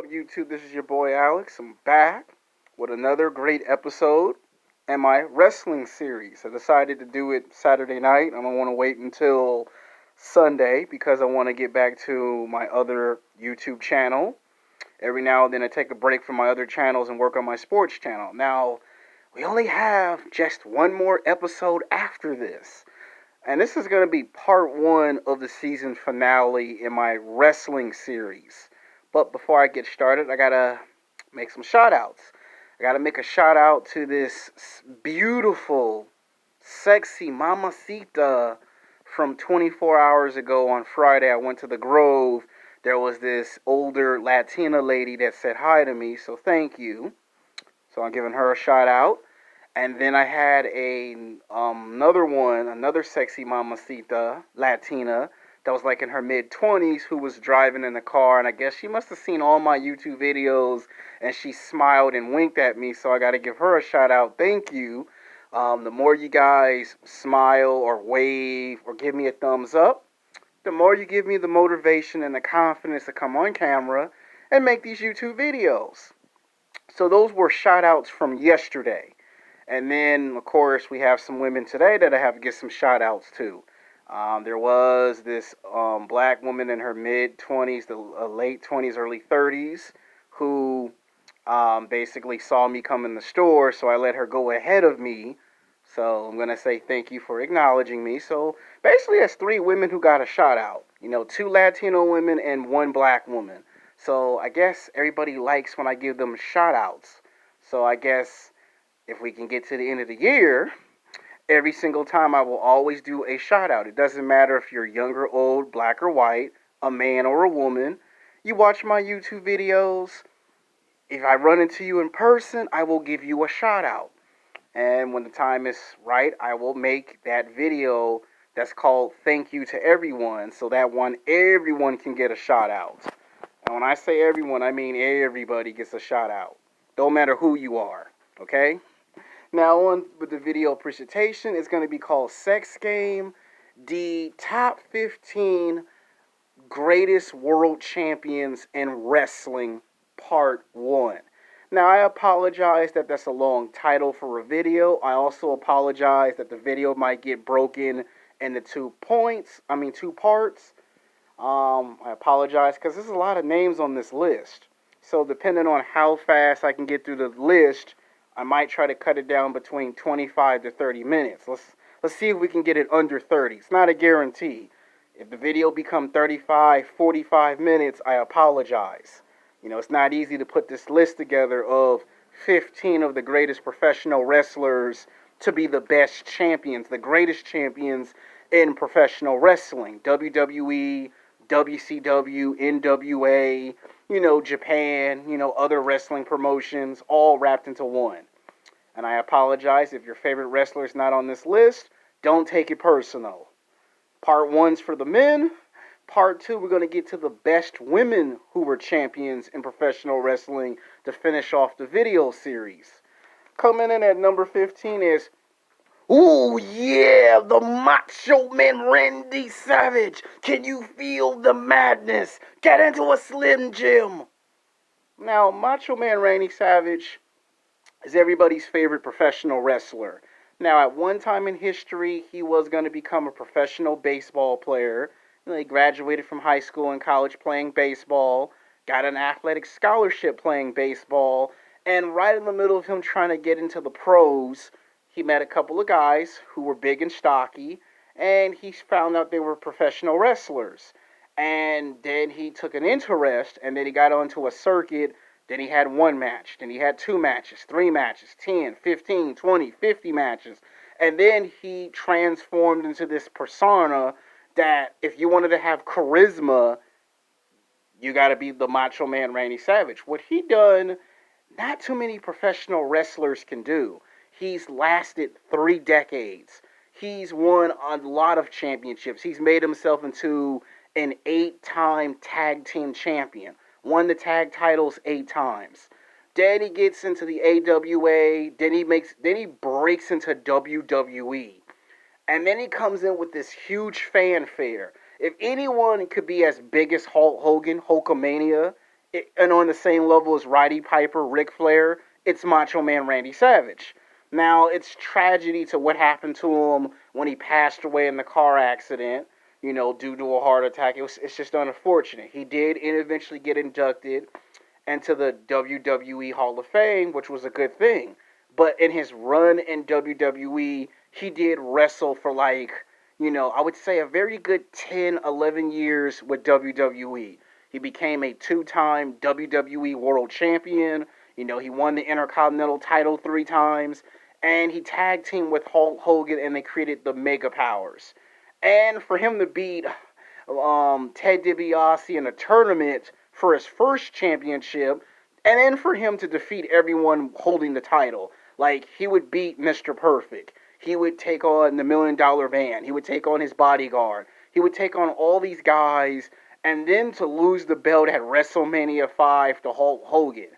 up, YouTube? This is your boy Alex. I'm back with another great episode in my wrestling series. I decided to do it Saturday night. I don't want to wait until Sunday because I want to get back to my other YouTube channel. Every now and then I take a break from my other channels and work on my sports channel. Now, we only have just one more episode after this. And this is going to be part one of the season finale in my wrestling series. But before I get started, I got to make some shout outs. I got to make a shout out to this beautiful, sexy mamacita from 24 hours ago on Friday. I went to the Grove. There was this older Latina lady that said hi to me, so thank you. So I'm giving her a shout out. And then I had another sexy mamacita, Latina, that was like in her mid-20s who was driving in the car. And I guess she must have seen all my YouTube videos and she smiled and winked at me. So I got to give her a shout out. Thank you. The more you guys smile or wave or give me a thumbs up, the more you give me the motivation and the confidence to come on camera and make these YouTube videos. So those were shout outs from yesterday. And then, of course, we have some women today that I have to give some shout outs to. There was this black woman in her mid-20s, the late 20s, early 30s, who basically saw me come in the store, so I let her go ahead of me. So I'm going to say thank you for acknowledging me. So basically, that's three women who got a shout out. You know, two Latino women and one black woman. So I guess everybody likes when I give them shout outs. So I guess if we can get to the end of the year, every single time I will always do a shout out. It doesn't matter if you're young or old, black or white, a man or a woman. You watch my YouTube videos. If I run into you in person, I will give you a shout out. And when the time is right, I will make that video that's called Thank You to Everyone, so that one everyone can get a shout out. And when I say everyone, I mean everybody gets a shout out. Don't matter who you are, okay? Now on with the video presentation, it's going to be called Sex Game, the top 15 greatest world champions in wrestling, part 1. Now I apologize that that's a long title for a video. I also apologize that the video might get broken into two parts. I apologize because there's a lot of names on this list. So depending on how fast I can get through the list, I might try to cut it down between 25 to 30 minutes. Let's see if we can get it under 30. It's not a guarantee. If the video become 35, 45 minutes, I apologize. You know, it's not easy to put this list together of 15 of the greatest professional wrestlers to be the best champions, the greatest champions in professional wrestling. WWE, WCW, NWA, Japan, other wrestling promotions, all wrapped into one. And I apologize if your favorite wrestler is not on this list. Don't take it personal. Part 1's for the men. Part 2, we're going to get to the best women who were champions in professional wrestling to finish off the video series. Coming in at number 15 is, ooh yeah, the Macho Man Randy Savage. Can you feel the madness? Get into a Slim Jim. Now, Macho Man Randy Savage is everybody's favorite professional wrestler. Now, at one time in history, he was going to become a professional baseball player. He graduated from high school and college playing baseball, got an athletic scholarship playing baseball, and right in the middle of him trying to get into the pros, he met a couple of guys who were big and stocky, and he found out they were professional wrestlers. And then he took an interest, and then he got onto a circuit. Then he had one match, then he had two matches, three matches, 10, 15, 20, 50 matches. And then he transformed into this persona that if you wanted to have charisma, you got to be the Macho Man Randy Savage. What he done, not too many professional wrestlers can do. He's lasted 3 decades. He's won a lot of championships. He's made himself into an 8-time tag team champion. Won the tag titles 8 times. Then he gets into the AWA. Then he breaks into WWE. And then he comes in with this huge fanfare. If anyone could be as big as Hulk Hogan, Hulkamania, And on the same level as Roddy Piper, Ric Flair, it's Macho Man Randy Savage. Now, it's tragedy to what happened to him when he passed away in the car accident, due to a heart attack. It's just unfortunate. He did eventually get inducted into the WWE Hall of Fame, which was a good thing. But in his run in WWE, he did wrestle for I would say a very good 10, 11 years with WWE. He became a two-time WWE World Champion. He won the Intercontinental title 3 times. And he tag teamed with Hulk Hogan and they created the Mega Powers. And for him to beat Ted DiBiase in a tournament for his first championship, and then for him to defeat everyone holding the title. Like, he would beat Mr. Perfect. He would take on the $1 Million Man. He would take on his bodyguard. He would take on all these guys, and then to lose the belt at WrestleMania 5 to Hulk Hogan.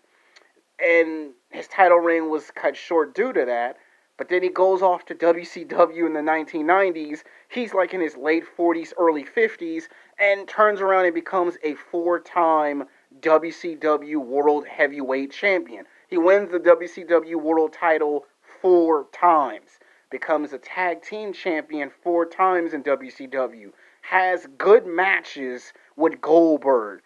And his title reign was cut short due to that. But then he goes off to WCW in the 1990s. He's like in his late 40s, early 50s, and turns around and becomes a 4-time WCW World Heavyweight Champion. He wins the WCW World title 4 times. Becomes a tag team champion 4 times in WCW. Has good matches with Goldberg,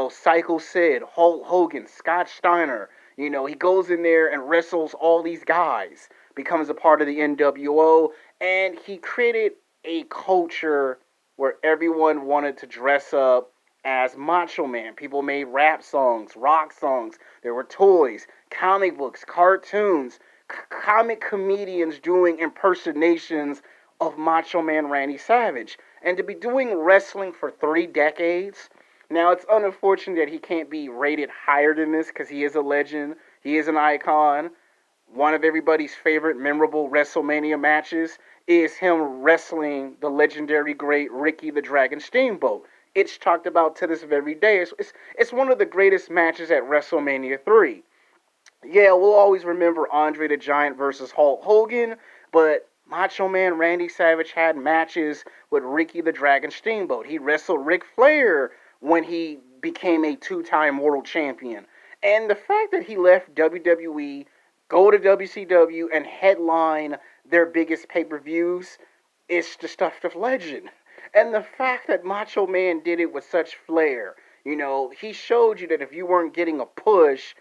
Psycho Sid, Hulk Hogan, Scott Steiner. He goes in there and wrestles all these guys, becomes a part of the NWO, and he created a culture where everyone wanted to dress up as Macho Man. People made rap songs, rock songs, there were toys, comic books, cartoons, comic comedians doing impersonations of Macho Man Randy Savage. And to be doing wrestling for 3 decades, now it's unfortunate that he can't be rated higher than this because he is a legend, he is an icon. One of everybody's favorite memorable WrestleMania matches is him wrestling the legendary great Ricky the Dragon Steamboat. It's talked about to this very day. It's one of the greatest matches at WrestleMania 3. Yeah, we'll always remember Andre the Giant versus Hulk Hogan, but Macho Man Randy Savage had matches with Ricky the Dragon Steamboat. He wrestled Ric Flair when he became a 2-time world champion. And the fact that he left WWE, go to WCW, and headline their biggest pay-per-views is the stuff of legend. And the fact that Macho Man did it with such flair, he showed you that if you weren't getting a push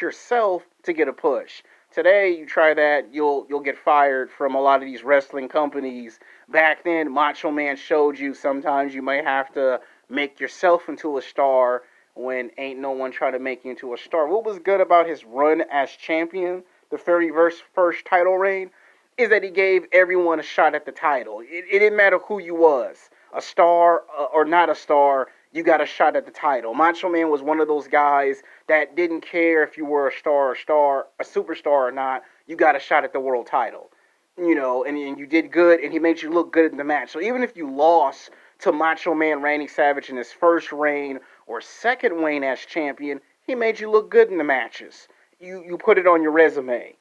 yourself to get a push. Today, you try that, you'll get fired from a lot of these wrestling companies. Back then, Macho Man showed you sometimes you might have to make yourself into a star when ain't no one trying to make you into a star. What was good about his run as champion, the very first title reign, is that he gave everyone a shot at the title. It didn't matter who you was, a star or not a star, you got a shot at the title. Macho Man was one of those guys that didn't care if you were a superstar or not, you got a shot at the world title. And you did good, and he made you look good in the match. So even if you lost to Macho Man Randy Savage in his first reign or second reign as champion, he made you look good in the matches. You put it on your resume.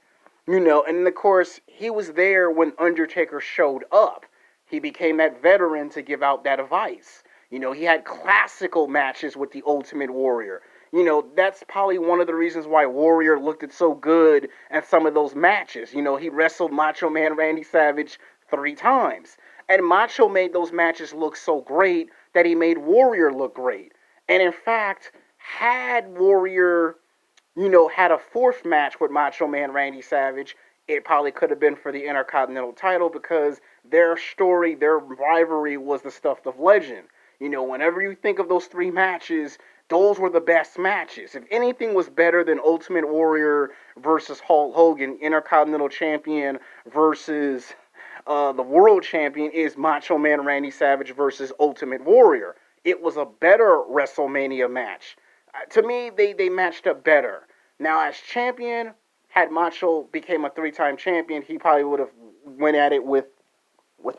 And of course, he was there when Undertaker showed up. He became that veteran to give out that advice. He had classical matches with the Ultimate Warrior. That's probably one of the reasons why Warrior looked it so good at some of those matches. He wrestled Macho Man Randy Savage 3 times. And Macho made those matches look so great that he made Warrior look great. And in fact, had Warrior, had a fourth match with Macho Man Randy Savage, it probably could have been for the Intercontinental title because their story, their rivalry was the stuff of legend. Whenever you think of those 3 matches, those were the best matches. If anything was better than Ultimate Warrior versus Hulk Hogan, Intercontinental Champion versus the World Champion, is Macho Man Randy Savage versus Ultimate Warrior. It was a better WrestleMania match. To me, they matched up better. Now, as champion, had Macho became a 3-time champion, he probably would have went at it with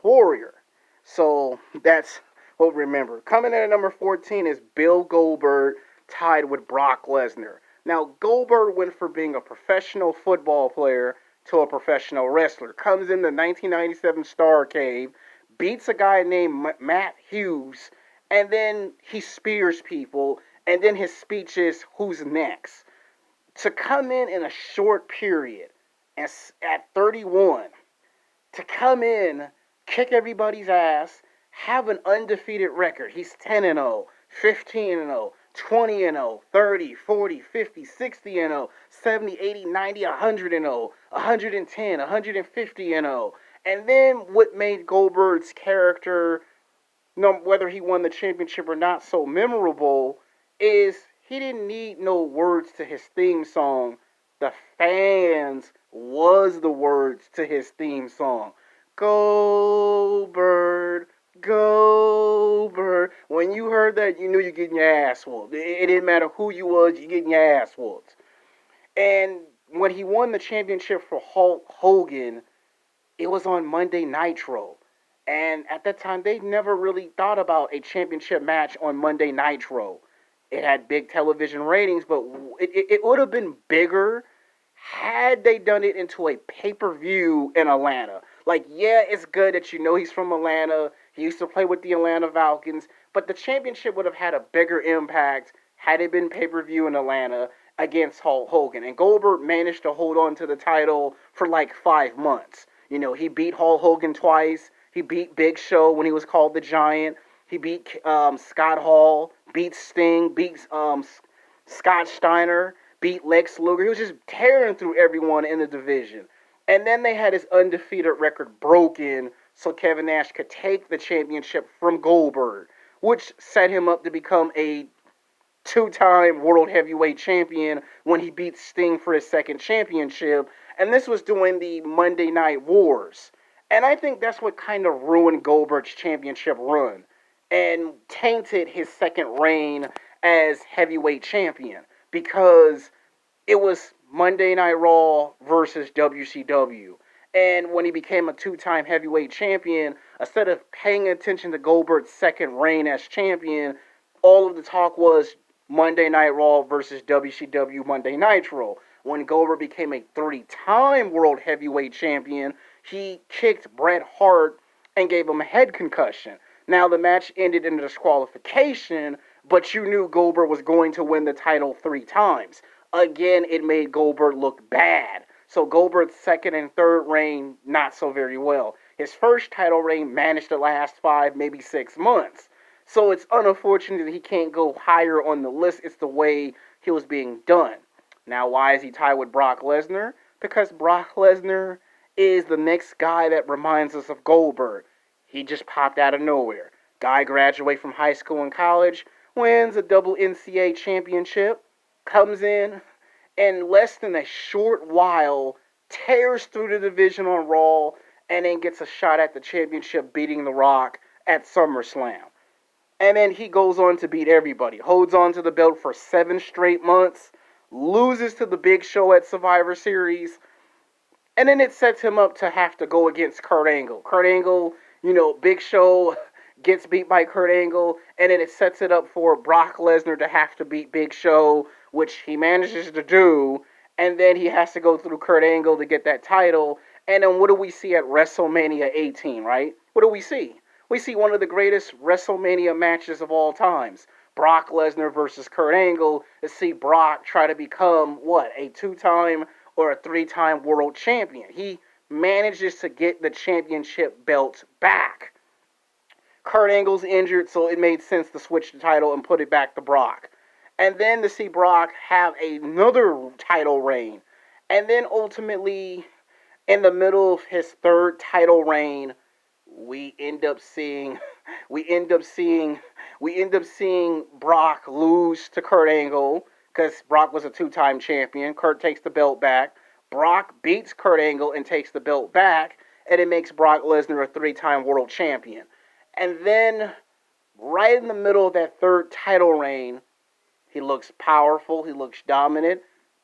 Warrior. So that's what we remember. Coming in at number 14 is Bill Goldberg, tied with Brock Lesnar. Now, Goldberg went from being a professional football player to a professional wrestler. Comes in the 1997 Starrcade, beats a guy named Matt Hughes, and then he spears people And then his speech is, "Who's next?" To come in a short period, at 31, to come in, kick everybody's ass, have an undefeated record. He's 10 and 0, 15 and 0, 20 and 0, 30, 40, 50, 60 and 0, 70, 80, 90, 100 and 0, 110, 150 and 0. And then what made Goldberg's character, no, whether he won the championship or not, so memorable is he didn't need no words to his theme song. The fans was the words to his theme song. Go bird, go bird. When you heard that, you knew you're getting your ass whooped. It didn't matter who you was, you're getting your ass whooped. And when he won the championship for Hulk Hogan, it was on Monday Nitro. And at that time, they never really thought about a championship match on Monday Nitro. It had big television ratings, but it would have been bigger had they done it into a pay-per-view in Atlanta. Like, yeah, it's good that you know he's from Atlanta. He used to play with the Atlanta Falcons, but the championship would have had a bigger impact had it been pay-per-view in Atlanta against Hulk Hogan. And Goldberg managed to hold on to the title for like 5 months. You know, he beat Hulk Hogan twice. He beat Big Show when he was called the Giant. He beat Scott Hall, beat Sting, beat Scott Steiner, beat Lex Luger. He was just tearing through everyone in the division. And then they had his undefeated record broken so Kevin Nash could take the championship from Goldberg, which set him up to become a two-time World Heavyweight Champion when he beat Sting for his second championship. And this was during the Monday Night Wars. And I think that's what kind of ruined Goldberg's championship run and tainted his second reign as heavyweight champion because it was Monday Night Raw versus WCW. And when he became a two-time heavyweight champion, instead of paying attention to Goldberg's second reign as champion, all of the talk was Monday Night Raw versus WCW Monday Nitro. When Goldberg became a three-time World Heavyweight Champion, he kicked Bret Hart and gave him a head concussion. Now, the match ended in a disqualification, but you knew Goldberg was going to win the title 3 times. Again, it made Goldberg look bad. So Goldberg's second and third reign, not so very well. His first title reign managed to last 5, maybe 6 months. So it's unfortunate that he can't go higher on the list. It's the way he was being done. Now, why is he tied with Brock Lesnar? Because Brock Lesnar is the next guy that reminds us of Goldberg. He just popped out of nowhere. Guy graduates from high school and college, wins a double NCAA championship, comes in less than a short while, tears through the division on Raw, and then gets a shot at the championship beating The Rock at SummerSlam. And then he goes on to beat everybody, holds on to the belt for 7 straight months, loses to the Big Show at Survivor Series, and then it sets him up to have to go against Kurt Angle. Kurt Angle, Big Show gets beat by Kurt Angle, and then it sets it up for Brock Lesnar to have to beat Big Show, which he manages to do, and then he has to go through Kurt Angle to get that title. And then what do we see at WrestleMania 18, right? What do we see? We see one of the greatest WrestleMania matches of all times. Brock Lesnar versus Kurt Angle, to see Brock try to become, a 2-time or a 3-time world champion. He manages to get the championship belt back. Kurt Angle's injured, so it made sense to switch the title and put it back to Brock. And then to see Brock have another title reign. And then ultimately, in the middle of his third title reign, we end up seeing Brock lose to Kurt Angle because Brock was a 2-time champion. Kurt takes the belt back. Brock beats Kurt Angle and takes the belt back, and it makes Brock Lesnar a 3-time world champion. And then, right in the middle of that third title reign, he looks powerful, he looks dominant,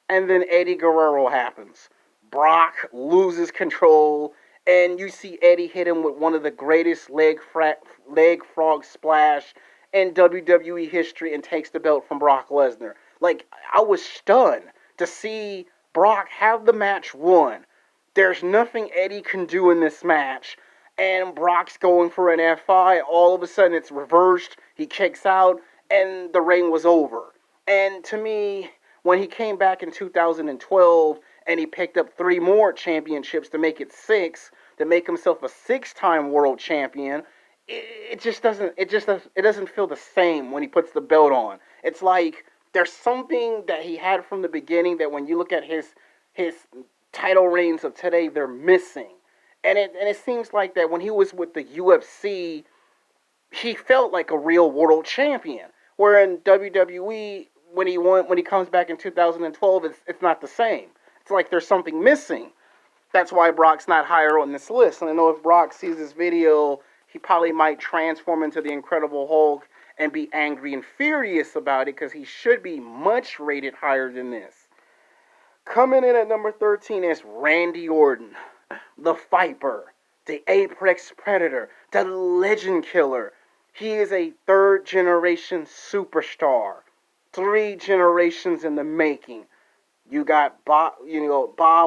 and then Eddie Guerrero happens. Brock loses control, and you see Eddie hit him with one of the greatest leg frog splash in WWE history and takes the belt from Brock Lesnar. Like, I was stunned to see Brock have the match won. There's nothing Eddie can do in this match, and Brock's going for an F5. All of a sudden, it's reversed. He kicks out, and the reign was over. And to me, when he came back in 2012 and he picked up three more championships to make it six, to make himself a six-time world champion, it just doesn't it doesn't feel the same when he puts the belt on. It's like there's something that he had from the beginning that when you look at his title reigns of today, they're missing. And it seems like that when he was with the UFC, he felt like a real world champion. Where in WWE, when he comes back in 2012, it's not the same. It's like there's something missing. That's why Brock's not higher on this list. And I know if Brock sees this video, he probably might transform into the Incredible Hulk and be angry and furious about it because he should be much rated higher than this. Coming in at number 13 is Randy Orton, the Viper, the Apex Predator, the Legend Killer. He is a third generation superstar. Three generations in the making. You got Bob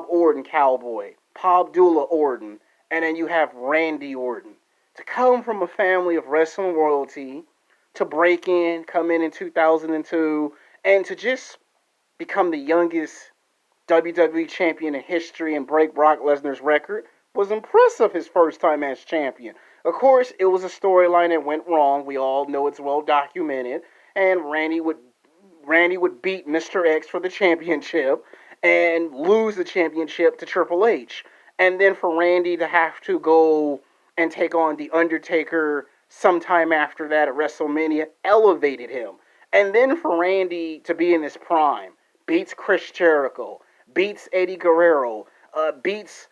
Orton, Cowboy, Paul Abdullah Orton, and then you have Randy Orton. To come from a family of wrestling royalty, to come in 2002, and to just become the youngest WWE champion in history and break Brock Lesnar's record was impressive his first time as champion. Of course, it was a storyline that went wrong. We all know it's well documented. And Randy would beat Mr. X for the championship and lose the championship to Triple H. And then for Randy to have to go and take on The Undertaker sometime after that at WrestleMania elevated him. And then for Randy to be in his prime, beats Chris Jericho, beats Eddie Guerrero, beats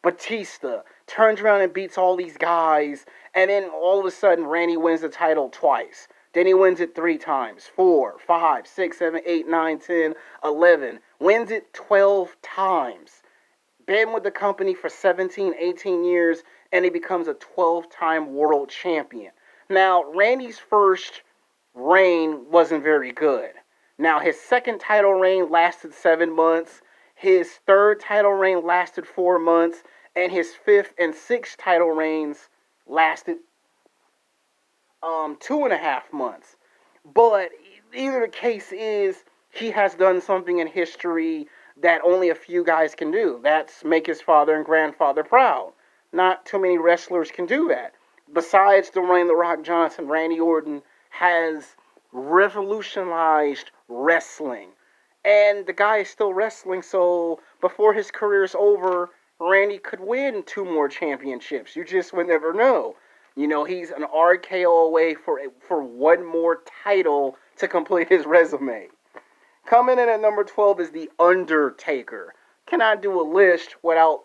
Batista, turns around and beats all these guys, and then all of a sudden Randy wins the title twice. Then he wins it 3 times, 4, 5, 6, 7, 8, 9, 10, 11. Wins it 12 times. Been with the company for 17, 18 years, and he becomes a 12-time world champion. Now, Randy's first reign wasn't very good. Now, his second title reign lasted 7 months. His third title reign lasted 4 months. And his fifth and sixth title reigns lasted 2.5 months. But either the case is, he has done something in history that only a few guys can do. That's make his father and grandfather proud. Not too many wrestlers can do that. Besides Dwayne The Rock Johnson, Randy Orton has revolutionized wrestling. And the guy is still wrestling, so before his career is over, Randy could win 2 more championships. You just would never know. You know, he's an RKO away for 1 more title to complete his resume. Coming in at number 12 is The Undertaker. Cannot do a list without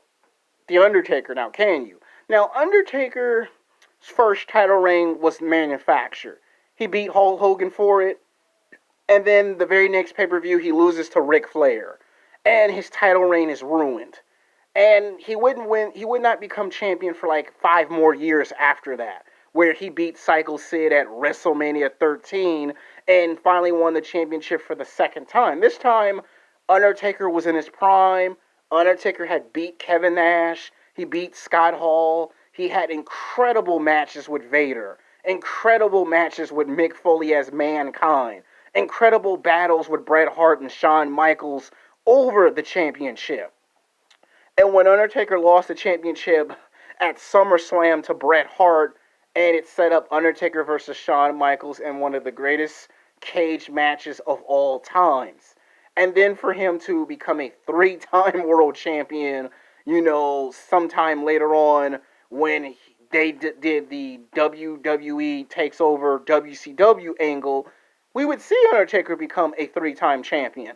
The Undertaker now, can you? Now, Undertaker's first title reign was manufactured. He beat Hulk Hogan for it, and then the very next pay-per-view he loses to Ric Flair. And his title reign is ruined. And he would not become champion for like 5 more years after that, where he beat Psycho Sid at WrestleMania 13 and finally won the championship for the second time. This time, Undertaker was in his prime. Undertaker had beat Kevin Nash. He beat Scott Hall. He had incredible matches with Vader. Incredible matches with Mick Foley as Mankind. Incredible battles with Bret Hart and Shawn Michaels over the championship. And when Undertaker lost the championship at SummerSlam to Bret Hart, and it set up Undertaker versus Shawn Michaels in one of the greatest cage matches of all times. And then for him to become a 3-time world champion, sometime later on when they did the WWE Takes Over WCW angle, we would see Undertaker become a 3-time champion.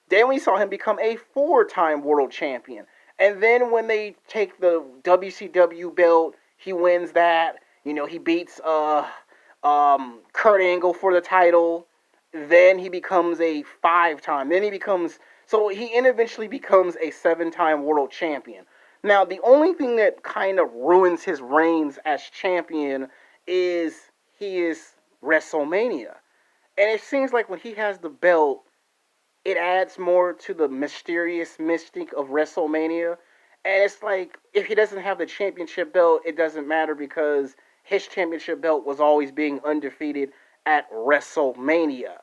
Then we saw him become a 4-time world champion. And then when they take the WCW belt, he wins that. He beats Kurt Angle for the title. Then he becomes a 5-time. Then he eventually becomes a 7-time world champion. Now, the only thing that kind of ruins his reigns as champion is he is WrestleMania. And it seems like when he has the belt, it adds more to the mysterious mystique of WrestleMania. And it's like, if he doesn't have the championship belt, it doesn't matter because his championship belt was always being undefeated at WrestleMania.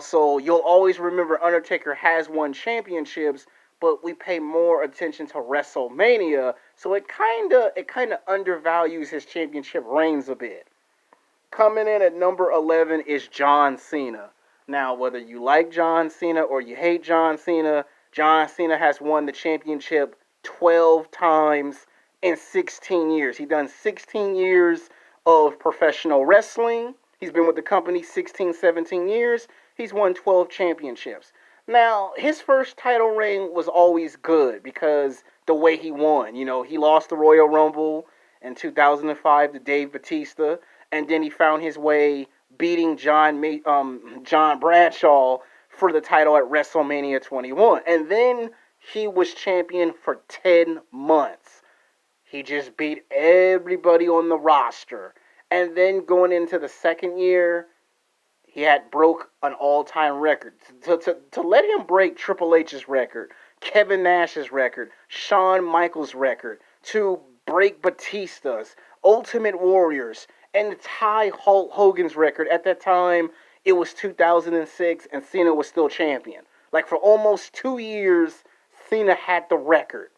So you'll always remember Undertaker has won championships, but we pay more attention to WrestleMania, so it kinda undervalues his championship reigns a bit. Coming in at number 11 is John Cena. Now, whether you like John Cena or you hate John Cena has won the championship 12 times in 16 years. He's done 16 years of professional wrestling. He's been with the company 16, 17 years. He's won 12 championships. Now, his first title reign was always good because the way he won. He lost the Royal Rumble in 2005 to Dave Batista, and then he found his way beating John Bradshaw for the title at WrestleMania 21. And then he was champion for 10 months. He just beat everybody on the roster. And then going into the second year, he had broke an all-time record. To let him break Triple H's record, Kevin Nash's record, Shawn Michaels' record, to break Batista's, Ultimate Warriors, and tie Hulk Hogan's record. At that time, it was 2006, and Cena was still champion. Like, for almost 2 years, Cena had the record.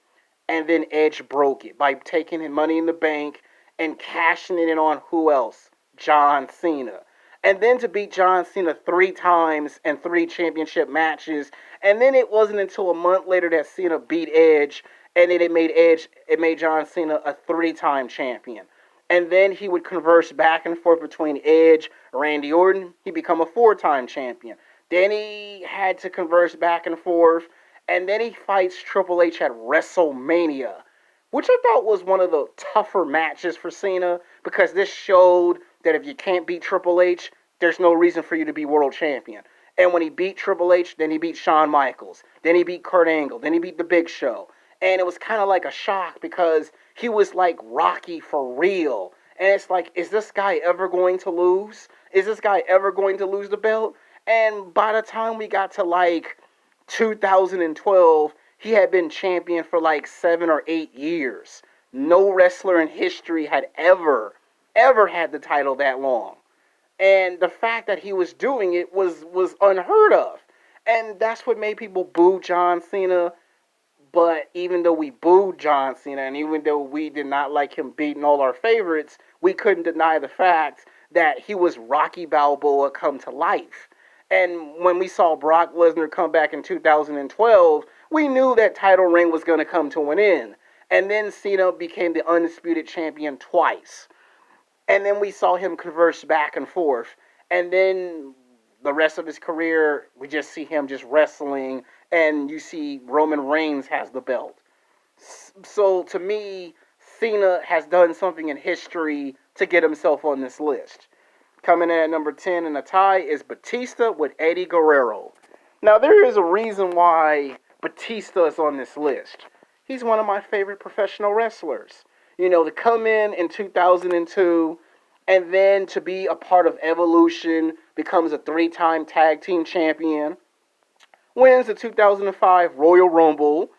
And then Edge broke it by taking his Money in the Bank and cashing it in on who else? John Cena. And then to beat John Cena 3 times and 3 championship matches. And then it wasn't until a month later that Cena beat Edge, and then it made John Cena a 3-time champion. And then he would converse back and forth between Edge, Randy Orton. He become a 4-time champion. Then he had to converse back and forth, and then he fights Triple H at WrestleMania, which I thought was one of the tougher matches for Cena, because this showed that if you can't beat Triple H, there's no reason for you to be world champion. And when he beat Triple H, then he beat Shawn Michaels, then he beat Kurt Angle, then he beat The Big Show. And it was kind of like a shock because he was like Rocky for real. And it's like, is this guy ever going to lose? Is this guy ever going to lose the belt? And by the time we got to like 2012, he had been champion for like 7 or 8 years. No wrestler in history had ever had the title that long. And the fact that he was doing it was unheard of. And that's what made people boo John Cena. But even though we booed John Cena, and even though we did not like him beating all our favorites, we couldn't deny the fact that he was Rocky Balboa come to life. And when we saw Brock Lesnar come back in 2012, we knew that title reign was going to come to an end. And then Cena became the undisputed champion twice. And then we saw him converse back and forth. And then the rest of his career, we just see him just wrestling, and you see Roman Reigns has the belt. So to me, Cena has done something in history to get himself on this list. Coming in at number 10 in a tie is Batista with Eddie Guerrero. Now, there is a reason why Batista is on this list. He's one of my favorite professional wrestlers. To come in 2002, and then to be a part of Evolution, becomes a 3-time tag team champion, wins the 2005 Royal Rumble,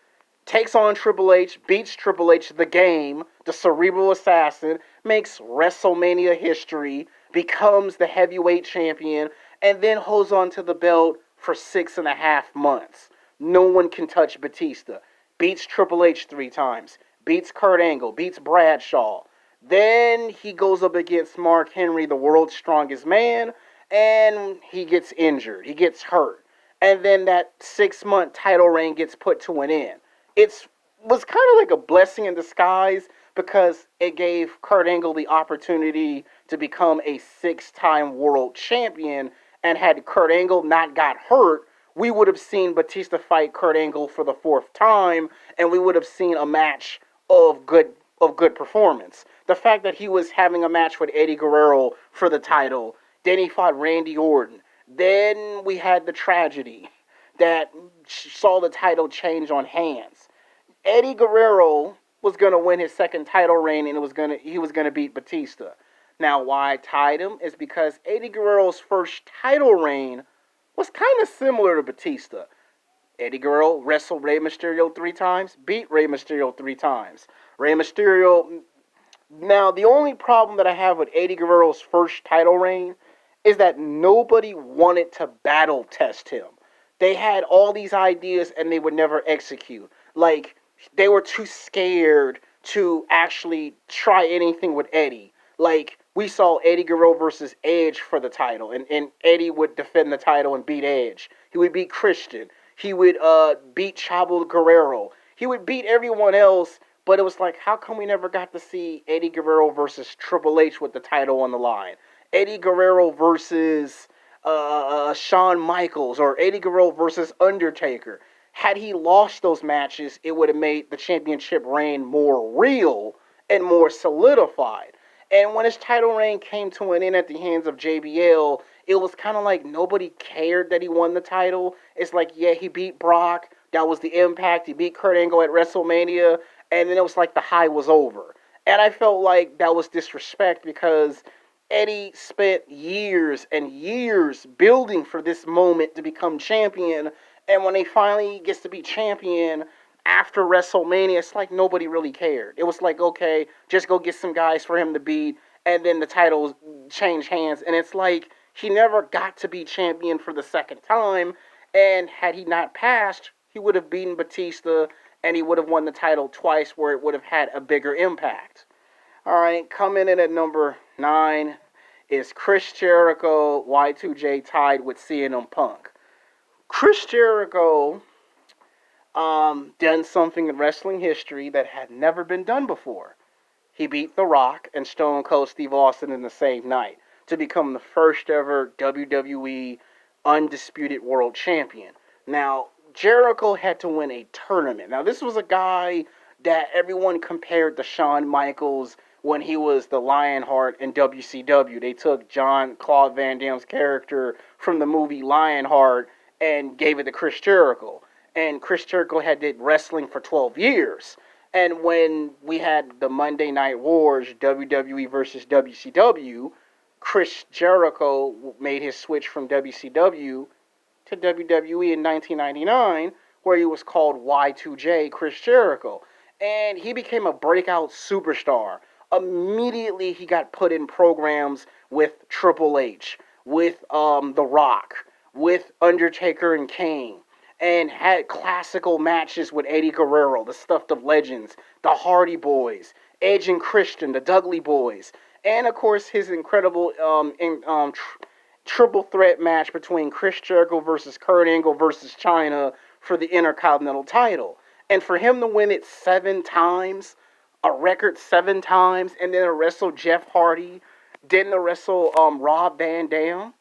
takes on Triple H, beats Triple H the game, the cerebral assassin, makes WrestleMania history, becomes the heavyweight champion, and then holds on to the belt for 6.5 months. No one can touch Batista. Beats Triple H 3 times, beats Kurt Angle, beats Bradshaw. Then he goes up against Mark Henry, the world's strongest man, and he gets injured. He gets hurt. And then that 6-month title reign gets put to an end. It was kind of like a blessing in disguise because it gave Kurt Angle the opportunity to become a 6-time world champion. And had Kurt Angle not got hurt, we would have seen Batista fight Kurt Angle for the 4th time, and we would have seen a match of good performance. The fact that he was having a match with Eddie Guerrero for the title, then he fought Randy Orton, then we had the tragedy that saw the title change on hands. Eddie Guerrero was going to win his second title reign, and he was going to beat Batista. Now, why I tied him is because Eddie Guerrero's first title reign was kind of similar to Batista. Eddie Guerrero wrestled Rey Mysterio 3 times, beat Rey Mysterio 3 times. Rey Mysterio... Now, the only problem that I have with Eddie Guerrero's first title reign is that nobody wanted to battle test him. They had all these ideas and they would never execute. Like, they were too scared to actually try anything with Eddie. Like, we saw Eddie Guerrero versus Edge for the title, and Eddie would defend the title and beat Edge. He would beat Christian. He would beat Chavo Guerrero. He would beat everyone else, but it was like, how come we never got to see Eddie Guerrero versus Triple H with the title on the line? Eddie Guerrero versus Shawn Michaels, or Eddie Guerrero versus Undertaker. Had he lost those matches, it would have made the championship reign more real and more solidified. And when his title reign came to an end at the hands of JBL, it was kind of like nobody cared that he won the title. It's like, yeah, he beat Brock. That was the impact. He beat Kurt Angle at WrestleMania. And then it was like the high was over. And I felt like that was disrespect because Eddie spent years and years building for this moment to become champion. And when he finally gets to be champion after WrestleMania, it's like nobody really cared. It was like, okay, just go get some guys for him to beat, and then the titles change hands. And it's like he never got to be champion for the second time. And had he not passed, he would have beaten Batista and he would have won the title twice where it would have had a bigger impact. All right, coming in at number 9 is Chris Jericho, Y2J tied with CM Punk. Chris Jericho done something in wrestling history that had never been done before. He beat The Rock and Stone Cold Steve Austin in the same night to become the first ever WWE Undisputed World Champion. Now, Jericho had to win a tournament. Now, this was a guy that everyone compared to Shawn Michaels when he was the Lionheart in WCW. They took John Claude Van Damme's character from the movie Lionheart and gave it to Chris Jericho. And Chris Jericho had did wrestling for 12 years. And when we had the Monday Night Wars, WWE versus WCW, Chris Jericho made his switch from WCW to WWE in 1999, where he was called Y2J Chris Jericho. And he became a breakout superstar. Immediately, he got put in programs with Triple H, with The Rock, with Undertaker and Kane, and had classical matches with Eddie Guerrero, the Stuff of Legends, the Hardy Boys, Edge and Christian, the Dudley Boys, and of course his incredible triple threat match between Chris Jericho versus Kurt Angle versus China for the Intercontinental title. And for him to win it 7 times, a record 7 times, and then to wrestle Jeff Hardy, then to wrestle Rob Van Dam,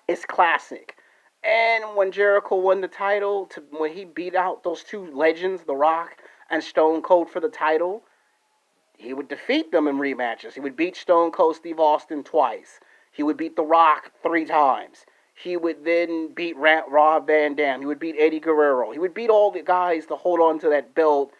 it's classic. And when Jericho won the title, when he beat out those two legends, The Rock and Stone Cold, for the title, he would defeat them in rematches. He would beat Stone Cold Steve Austin twice. He would beat The Rock 3 times. He would then beat Rob Van Dam. He would beat Eddie Guerrero. He would beat all the guys to hold on to that belt.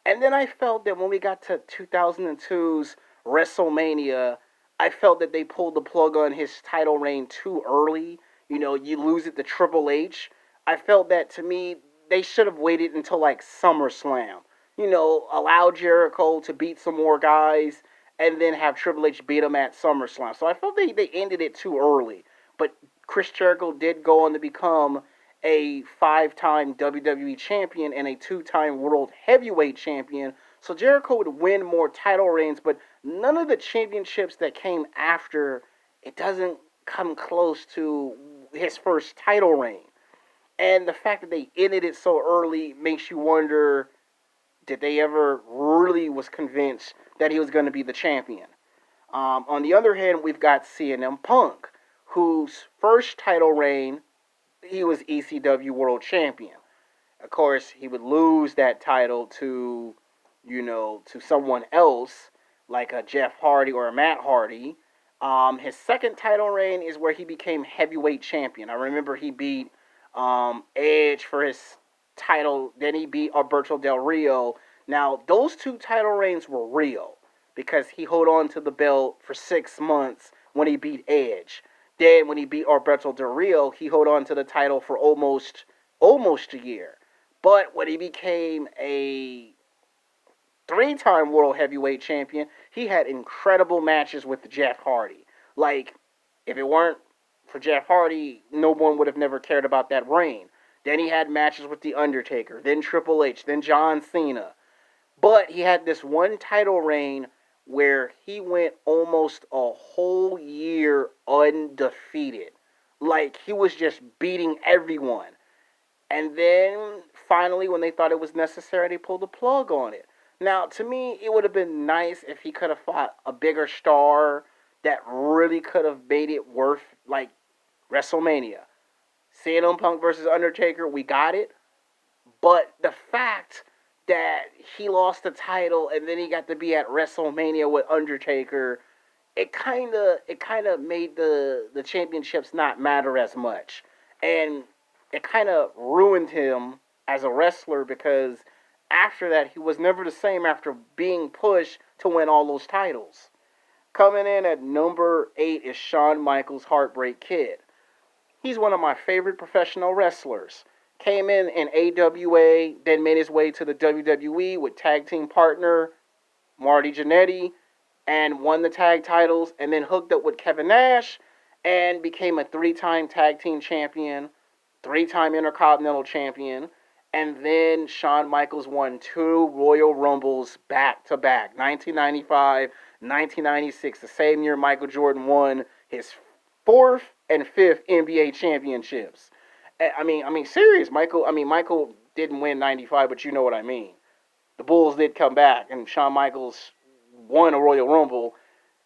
And then I felt that when we got to 2002's WrestleMania, I felt that they pulled the plug on his title reign too early. You know, you lose it to Triple H. I felt that, to me, they should have waited until like SummerSlam. You know, allow Jericho to beat some more guys and then have Triple H beat him at SummerSlam. So I felt they ended it too early. But Chris Jericho did go on to become a 5-time WWE champion and a 2-time World Heavyweight champion. So Jericho would win more title reigns, but none of the championships that came after, it doesn't come close to his first title reign. And the fact that they ended it so early makes you wonder, did they ever really was convinced that he was going to be the champion? On the other hand, we've got CM Punk, whose first title reign, he was ECW World Champion. Of course, he would lose that title to, to someone else, like a Jeff Hardy or a Matt Hardy. His second title reign is where he became heavyweight champion. I remember he beat Edge for his title. Then he beat Alberto Del Rio. Now, those 2 title reigns were real because he held on to the belt for 6 months when he beat Edge. Then when he beat Alberto Del Rio, he held on to the title for almost a year. But when he became a 3-time World Heavyweight Champion, he had incredible matches with Jeff Hardy. Like, if it weren't For Jeff Hardy, no one would have never cared about that reign. Then he had matches with The Undertaker, then Triple H, then John Cena. But he had this one title reign where he went almost a whole year undefeated. Like he was just beating everyone. And then finally, when they thought it was necessary, they pulled the plug on it. Now, to me, it would have been nice if he could have fought a bigger star that really could have made it worth, like, WrestleMania. CM Punk versus Undertaker, we got it. But the fact that he lost the title and then he got to be at WrestleMania with Undertaker, it kind of made the championships not matter as much. And it kind of ruined him as a wrestler because after that he was never the same after being pushed to win all those titles. Coming in at number 8 is Shawn Michaels Heartbreak Kid. He's one of my favorite professional wrestlers. Came in AWA, then made his way to the WWE with tag team partner Marty Jannetty and won the tag titles, and then hooked up with Kevin Nash and became a 3-time tag team champion, 3-time Intercontinental champion, and then Shawn Michaels won 2 Royal Rumbles back to back, 1995, 1996, the same year Michael Jordan won his 4th and 5th NBA championships. I mean, serious. Michael didn't win '95, but you know what I mean. The Bulls did come back, and Shawn Michaels won a Royal Rumble,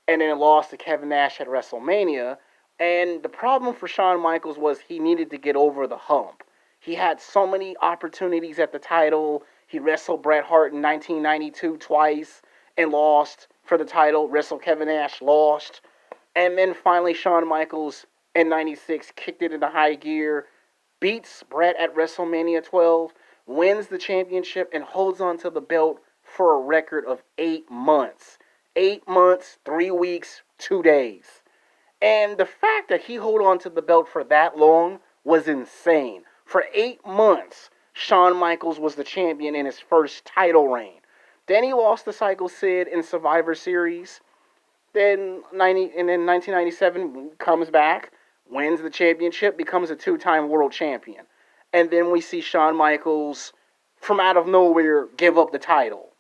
and then lost to Kevin Nash at WrestleMania. And the problem for Shawn Michaels was he needed to get over the hump. He had so many opportunities at the title. He wrestled Bret Hart in 1992 twice and lost for the title. Wrestled Kevin Nash, lost. And then finally, Shawn Michaels in '96 kicked it into high gear, beats Bret at WrestleMania 12, wins the championship, and holds on to the belt for a record of 8 months. 8 months, 3 weeks, 2 days. And the fact that he held on to the belt for that long was insane. For 8 months, Shawn Michaels was the champion in his first title reign. Then he lost to Psycho Sid in Survivor Series. Then 1997 comes back, wins the championship, becomes a 2-time world champion. And then we see Shawn Michaels, from out of nowhere, give up the title.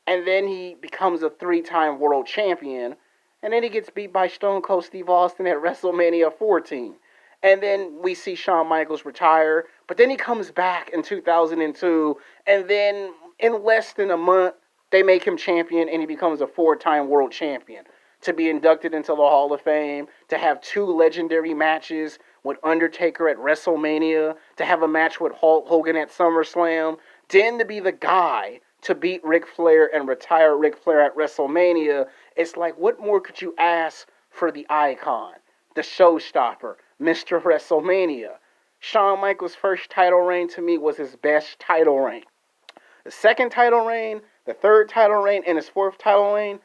And then he becomes a 3-time world champion. And then he gets beat by Stone Cold Steve Austin at WrestleMania 14. And then we see Shawn Michaels retire. But then he comes back in 2002. And then in less than a month, they make him champion and he becomes a 4-time world champion. To be inducted into the Hall of Fame, to have 2 legendary matches with Undertaker at WrestleMania, to have a match with Hulk Hogan at SummerSlam, then to be the guy to beat Ric Flair and retire Ric Flair at WrestleMania. It's like, what more could you ask for the icon, the showstopper, Mr. WrestleMania? Shawn Michaels' first title reign to me was his best title reign. The second title reign, the third title reign, and his fourth title reign,